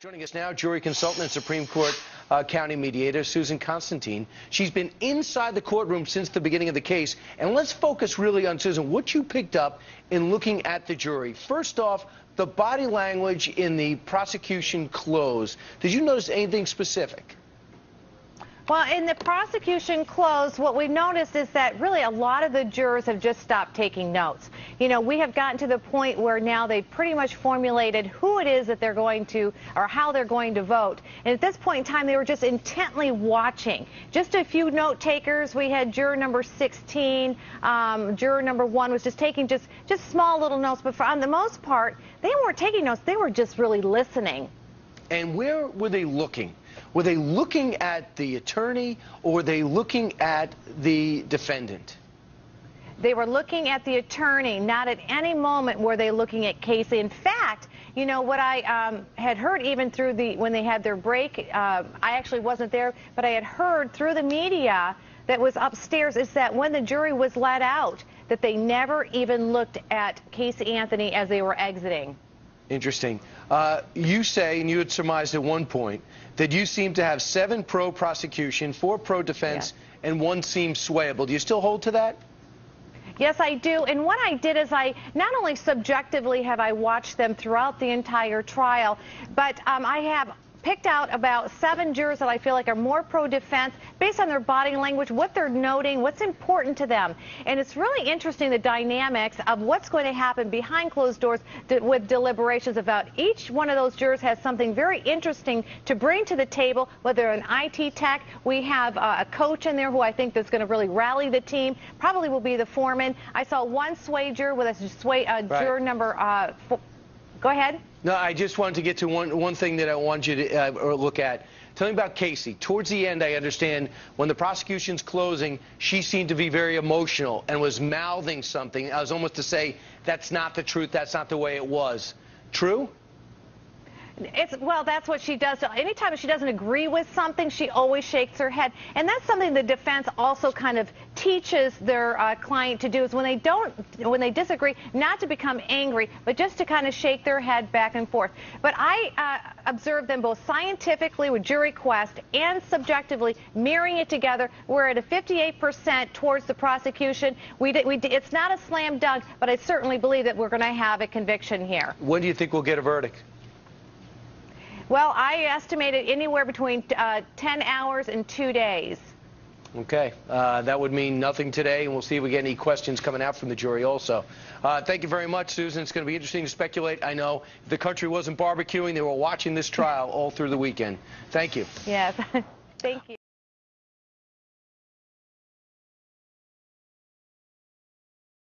Joining us now, jury consultant and Supreme Court county mediator, Susan Constantine. She's been inside the courtroom since the beginning of the case. And let's focus really on, Susan, what you picked up in looking at the jury. First off, the body language in the prosecution close. Did you notice anything specific? Well, in the prosecution close, what we've noticed is that really a lot of the jurors have just stopped taking notes. You know, we have gotten to the point where now they've pretty much formulated who it is that they're going to, or how they're going to vote. And at this point in time, they were just intently watching. Just a few note takers. We had juror number 16. Juror number 1 was just taking just small little notes. But for the most part, they weren't taking notes. They were just really listening. And where were they looking? Were they looking at the attorney, or were they looking at the defendant? They were looking at the attorney. Not at any moment were they looking at Casey. In fact, you know, what I had heard even through when they had their break, I actually wasn't there, but I had heard through the media that was upstairs is that when the jury was let out, that they never even looked at Casey Anthony as they were exiting. Interesting. You say, and you had surmised at one point, that you seem to have 7 pro-prosecution, 4 pro-defense, and 1 seems swayable. Do you still hold to that? Yes, I do. And what I did is I not only subjectively have I watched them throughout the entire trial, but I have picked out about 7 jurors that I feel like are more pro-defense based on their body language, what they're noting, what's important to them. And it's really interesting, the dynamics of what's going to happen behind closed doors with deliberations about each one of those jurors has something very interesting to bring to the table, whether an IT tech, we have a coach in there who I think that's going to really rally the team, probably will be the foreman. I saw 1 sway juror with a juror number 4. Go ahead. No, I just wanted to get to one thing that I want you to look at. Tell me about Casey. Towards the end, I understand when the prosecution's closing, she seemed to be very emotional and was mouthing something. I was almost to say, that's not the truth, that's not the way it was. True? Well, that's what she does. Anytime she doesn't agree with something, she always shakes her head. And that's something the defense also kind of teaches their client to do, is when they disagree, not to become angry, but just to kind of shake their head back and forth. But I observed them both scientifically with jury quest and subjectively mirroring it together. We're at a 58% towards the prosecution. It's not a slam dunk, but I certainly believe that we're going to have a conviction here. When do you think we'll get a verdict? Well, I estimated anywhere between 10 hours and 2 days. Okay. That would mean nothing today, and we'll see if we get any questions coming out from the jury also. Thank you very much, Susan. It's going to be interesting to speculate. I know if the country wasn't barbecuing, they were watching this trial all through the weekend. Thank you. Yes. Thank you.